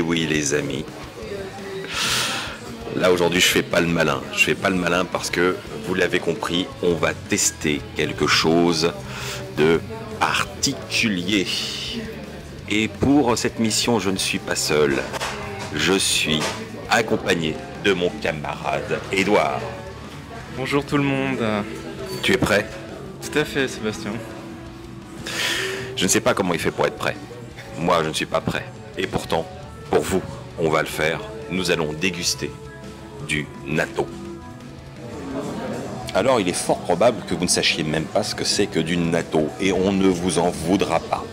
oui les amis. Là aujourd'hui je fais pas le malin. Je fais pas le malin parce que, vous l'avez compris, on va tester quelque chose de particulier. Et pour cette mission, je ne suis pas seul. Je suis accompagné de mon camarade Édouard. Bonjour tout le monde. Tu es prêt? Tout à fait, Sébastien. Je ne sais pas comment il fait pour être prêt. Moi, je ne suis pas prêt. Et pourtant, pour vous, on va le faire. Nous allons déguster du natto. Alors, il est fort probable que vous ne sachiez même pas ce que c'est que du natto. Et on ne vous en voudra pas.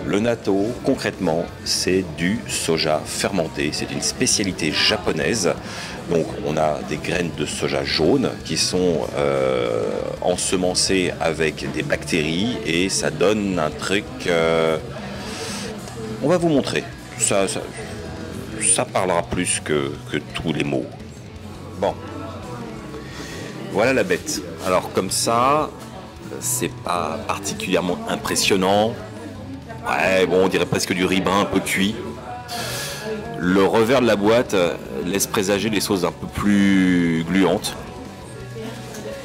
Le natto, concrètement, c'est du soja fermenté. C'est une spécialité japonaise. Donc, on a des graines de soja jaune qui sont ensemencées avec des bactéries et ça donne un truc... On va vous montrer. Ça parlera plus que tous les mots. Bon. Voilà la bête. Alors, comme ça, c'est pas particulièrement impressionnant. Ouais, bon, on dirait presque du ribin un peu cuit. Le revers de la boîte laisse présager des choses un peu plus gluantes.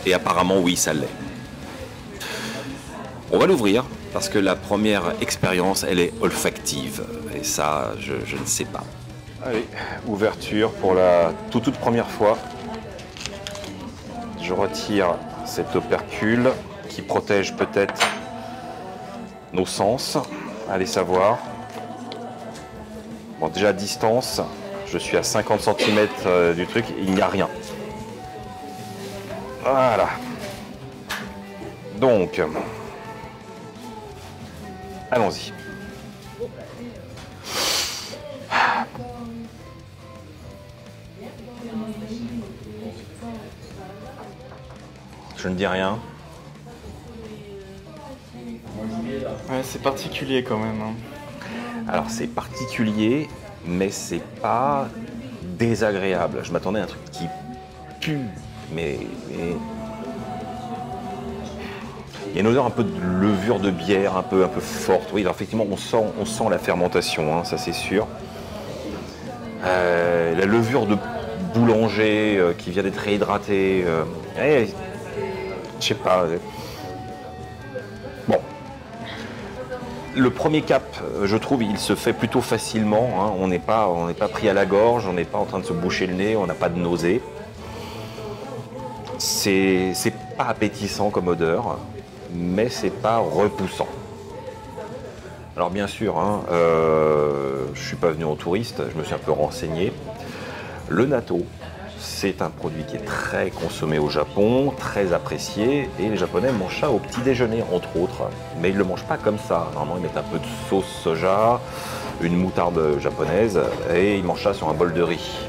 Et apparemment, oui, ça l'est. On va l'ouvrir parce que la première expérience, elle est olfactive. Et ça, je ne sais pas. Allez, ouverture pour la toute première fois. Je retire cet opercule qui protège peut-être nos sens. Allez savoir. Bon, déjà à distance, je suis à 50 cm du truc, il n'y a rien. Voilà. Donc, allons-y. Je ne dis rien. Ouais, c'est particulier quand même. Hein. Alors c'est particulier, mais c'est pas désagréable. Je m'attendais à un truc qui pue, mais... Il y a une odeur un peu de levure de bière, un peu forte. Oui, alors effectivement, on sent la fermentation, hein, ça c'est sûr. La levure de boulanger qui vient d'être réhydratée. Je sais pas. Bon. Le premier cap, je trouve, il se fait plutôt facilement. Hein. On n'est pas pris à la gorge, on n'est pas en train de se boucher le nez, on n'a pas de nausée. C'est pas appétissant comme odeur, mais c'est pas repoussant. Alors bien sûr, hein, je suis pas venu en touriste, je me suis un peu renseigné. Le natto, c'est un produit qui est très consommé au Japon, très apprécié, et les Japonais mangent ça au petit déjeuner, entre autres. Mais ils ne le mangent pas comme ça. Normalement, ils mettent un peu de sauce soja, une moutarde japonaise, et ils mangent ça sur un bol de riz.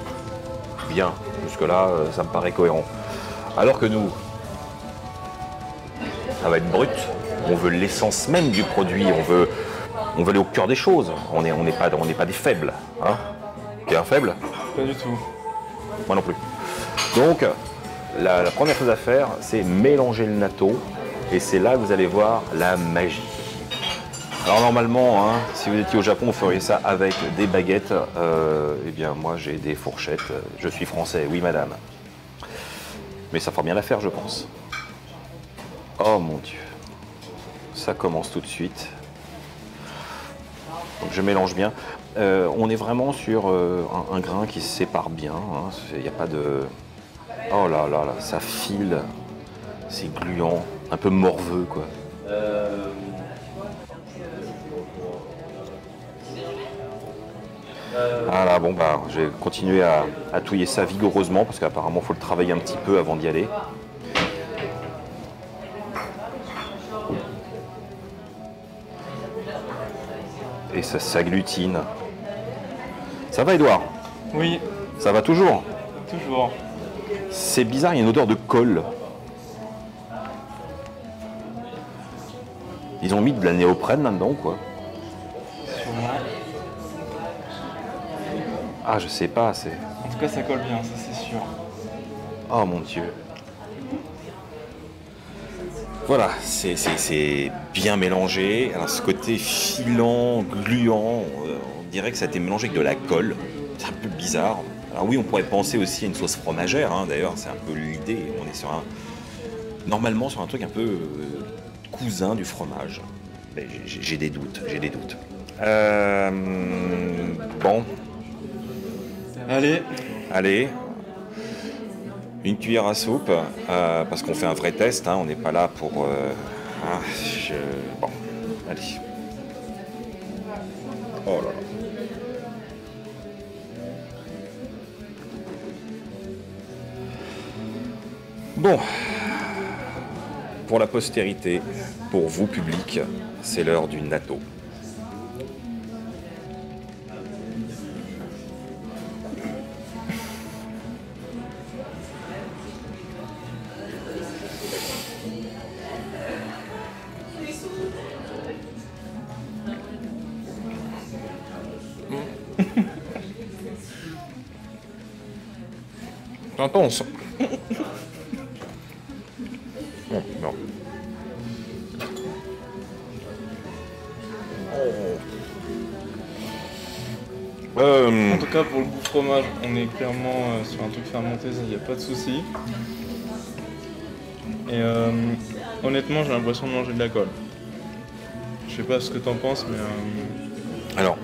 Bien, jusque-là, ça me paraît cohérent. Alors que nous, ça va être brut. On veut l'essence même du produit, on veut aller au cœur des choses. On n'est pas des faibles. Hein. T'es un faible ? Pas du tout. Moi non plus. Donc, la première chose à faire, c'est mélanger le natto. Et c'est là que vous allez voir la magie. Alors normalement, hein, si vous étiez au Japon, vous feriez ça avec des baguettes. Eh bien, moi, j'ai des fourchettes. Je suis français, oui madame. Mais ça fera bien l'affaire, je pense. Oh mon Dieu. Ça commence tout de suite. Donc je mélange bien. On est vraiment sur un grain qui se sépare bien. Il n'y a pas de... Oh là là là, ça file. C'est gluant, un peu morveux quoi. Voilà, bon bah, je vais continuer à touiller ça vigoureusement parce qu'apparemment il faut le travailler un petit peu avant d'y aller. Et ça s'agglutine. Ça va, Édouard? Oui. Ça va toujours? Toujours. C'est bizarre, il y a une odeur de colle. Ils ont mis de la néoprène là-dedans ou quoi? Sûrement. Ah, je sais pas, c'est... En tout cas, ça colle bien, ça c'est sûr. Oh mon Dieu. Voilà, c'est bien mélangé. Alors ce côté filant, gluant, on dirait que ça a été mélangé avec de la colle. C'est un peu bizarre. Alors oui, on pourrait penser aussi à une sauce fromagère, hein, d'ailleurs, c'est un peu l'idée. On est normalement sur un truc un peu cousin du fromage. Mais j'ai des doutes, j'ai des doutes. Bon, allez. Une cuillère à soupe, parce qu'on fait un vrai test, hein, on n'est pas là pour... Bon, allez. Oh là là. Bon, pour la postérité, pour vous public, c'est l'heure du natto. Intense. Non. En tout cas, pour le goût fromage, on est clairement sur un truc fermenté, ça, il n'y a pas de souci. Et honnêtement, j'ai l'impression de manger de la colle. Je sais pas ce que t'en penses, mais... Alors,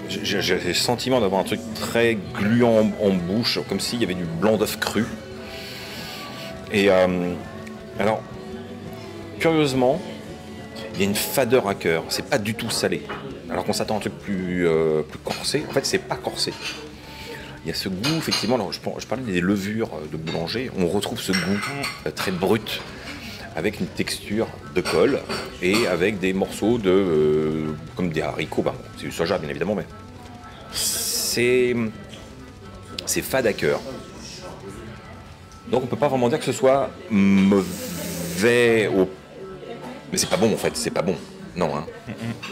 j'ai le sentiment d'avoir un truc très gluant en bouche, comme s'il y avait du blanc d'œuf cru. Et alors, curieusement, il y a une fadeur à cœur. C'est pas du tout salé. Alors qu'on s'attend à un truc plus corsé. En fait, c'est pas corsé. Il y a ce goût, effectivement. Alors, je parlais des levures de boulanger. On retrouve ce goût très brut, avec une texture de colle et avec des morceaux comme des haricots. Ben, c'est du soja, bien évidemment, mais c'est fade à cœur. Donc on peut pas vraiment dire que ce soit mauvais mais c'est pas bon en fait, c'est pas bon. Non, hein.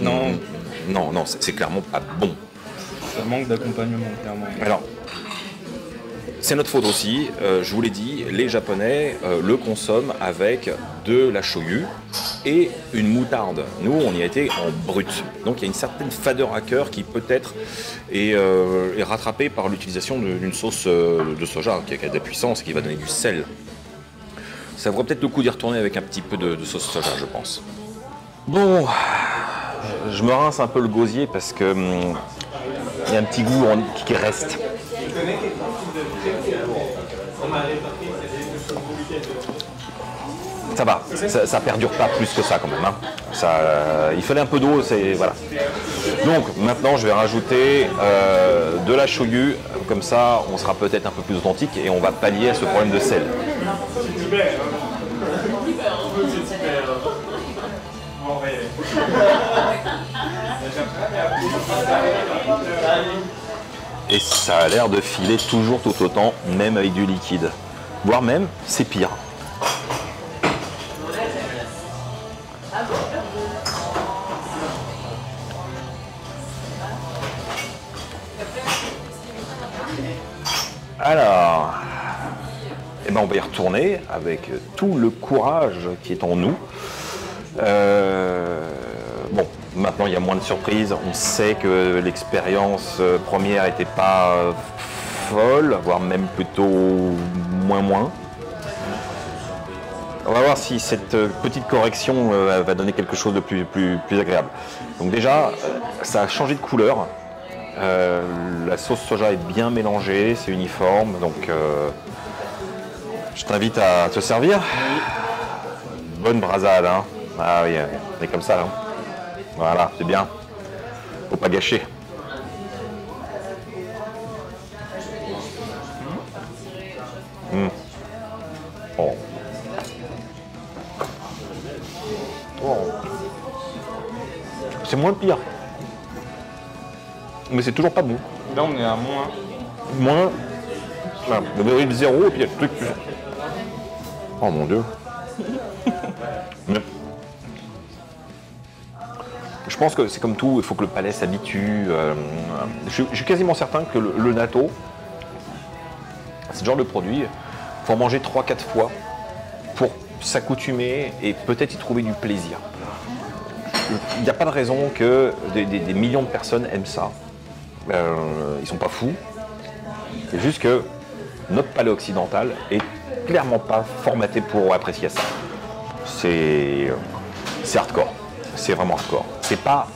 Non, c'est clairement pas bon. Ça manque d'accompagnement, clairement. Alors, c'est notre faute aussi, je vous l'ai dit, les Japonais le consomment avec de la shoyu et une moutarde. Nous, on y a été en brut. Donc il y a une certaine fadeur à cœur qui peut-être est rattrapée par l'utilisation d'une sauce de soja qui a de la puissance et qui va donner du sel. Ça vaudrait peut-être le coup d'y retourner avec un petit peu de sauce soja, je pense. Bon, je me rince un peu le gosier parce que il y a un petit goût qui reste. Ça va, ça perdure pas plus que ça quand même. Hein. Il fallait un peu d'eau, voilà. Donc maintenant je vais rajouter de la shoyu, comme ça on sera peut-être un peu plus authentique et on va pallier à ce problème de sel. Et ça a l'air de filer toujours tout autant, même avec du liquide. Voire même, c'est pire. Alors, eh ben on va y retourner avec tout le courage qui est en nous. Bon, maintenant il y a moins de surprises. On sait que l'expérience première n'était pas folle, voire même plutôt moins. On va voir si cette petite correction va donner quelque chose de plus agréable. Donc déjà, ça a changé de couleur. La sauce soja est bien mélangée, c'est uniforme, donc je t'invite à te servir. Bonne brasade, hein. Ah oui, on est comme ça, hein. Voilà, c'est bien. Faut pas gâcher. Oh. Oh. C'est moins pire. Mais c'est toujours pas bon. Là, on est à moins. Moins. Voilà, vous verrez le zéro et puis il y a le truc. Oh mon dieu. Mais je pense que c'est comme tout, il faut que le palais s'habitue. Je suis quasiment certain que le natto, c'est le genre de produit, il faut en manger 3-4 fois pour s'accoutumer et peut-être y trouver du plaisir. Il n'y a pas de raison que des millions de personnes aiment ça. Ils sont pas fous. C'est juste que notre palais occidental est clairement pas formaté pour apprécier ça. C'est hardcore. C'est vraiment hardcore. C'est pas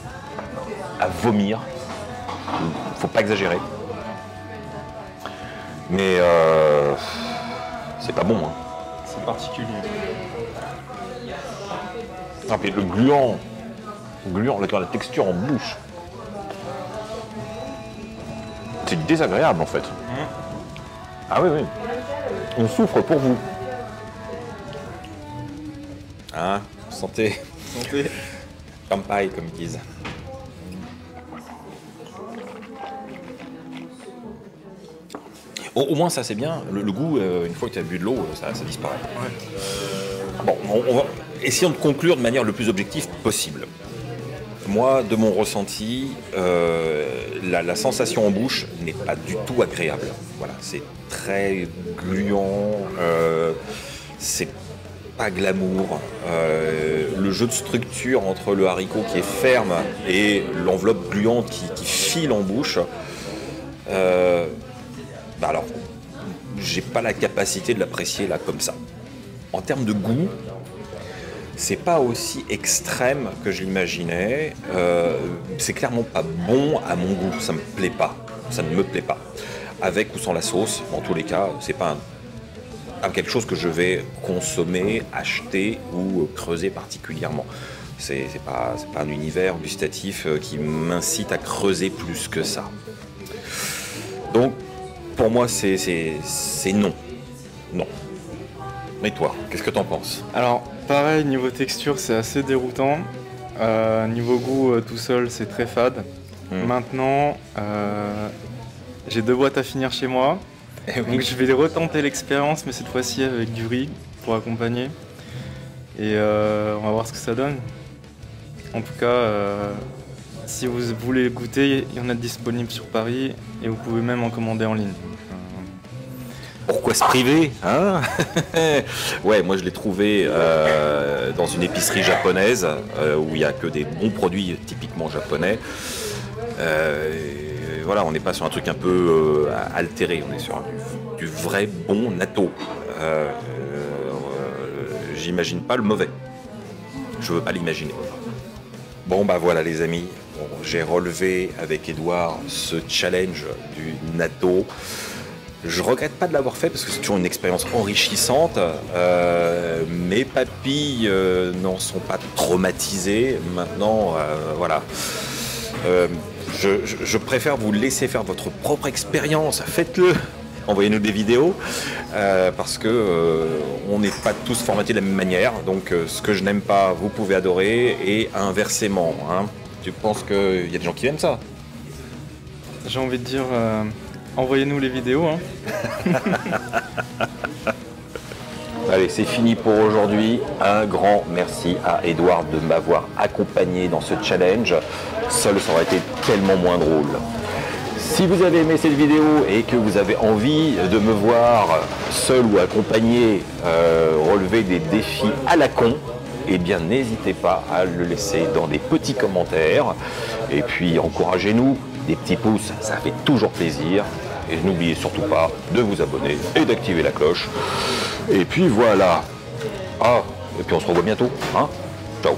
à vomir. Faut pas exagérer. Mais c'est pas bon. Hein. C'est particulier. Ah, puis le gluant, la texture en bouche. C'est désagréable en fait. Ah oui, oui. On souffre pour vous. Hein, santé. Santé. Kampai, comme ils disent. Au moins ça c'est bien, le goût, une fois que tu as bu de l'eau, ça disparaît. Ouais. Bon, on va essayer de conclure de manière le plus objective possible. Moi, de mon ressenti, la sensation en bouche n'est pas du tout agréable. Voilà, c'est très gluant, c'est pas glamour. Le jeu de structure entre le haricot qui est ferme et l'enveloppe gluante qui file en bouche, alors, j'ai pas la capacité de l'apprécier là comme ça. En termes de goût, c'est pas aussi extrême que je l'imaginais. C'est clairement pas bon à mon goût. Ça me plaît pas. Ça ne me plaît pas. Avec ou sans la sauce, dans tous les cas, c'est pas quelque chose que je vais consommer, acheter ou creuser particulièrement. C'est pas un univers gustatif qui m'incite à creuser plus que ça. Donc, pour moi, c'est non. Non. Mais toi, qu'est-ce que t'en penses? Alors, pareil, niveau texture, c'est assez déroutant. Niveau goût, tout seul, c'est très fade. Maintenant, j'ai 2 boîtes à finir chez moi. Donc, je vais retenter l'expérience, mais cette fois-ci avec du riz pour accompagner. Et on va voir ce que ça donne. En tout cas, si vous voulez le goûter, il y en a disponible sur Paris et vous pouvez même en commander en ligne. Pourquoi se priver, hein? Ouais, moi je l'ai trouvé dans une épicerie japonaise où il n'y a que des bons produits typiquement japonais. Voilà, on n'est pas sur un truc un peu altéré, on est sur du vrai bon natto. J'imagine pas le mauvais. Je veux pas l'imaginer. Bon bah voilà les amis, j'ai relevé avec Edouard ce challenge du natto. Je regrette pas de l'avoir fait parce que c'est toujours une expérience enrichissante. Mes papilles n'en sont pas traumatisées. Maintenant, voilà. Je préfère vous laisser faire votre propre expérience. Faites-le. Envoyez-nous des vidéos parce que on n'est pas tous formatés de la même manière. Donc, ce que je n'aime pas, vous pouvez adorer et inversement. Hein. Tu penses qu'il y a des gens qui aiment ça? J'ai envie de dire, envoyez-nous les vidéos. Hein. Allez, c'est fini pour aujourd'hui. Un grand merci à Edouard de m'avoir accompagné dans ce challenge. Seul, ça aurait été tellement moins drôle. Si vous avez aimé cette vidéo et que vous avez envie de me voir seul ou accompagné relever des défis à la con, eh bien n'hésitez pas à le laisser dans des petits commentaires. Et puis encouragez-nous, des petits pouces, ça fait toujours plaisir. Et n'oubliez surtout pas de vous abonner et d'activer la cloche. Et puis voilà. Ah, et puis on se revoit bientôt. Hein? Ciao.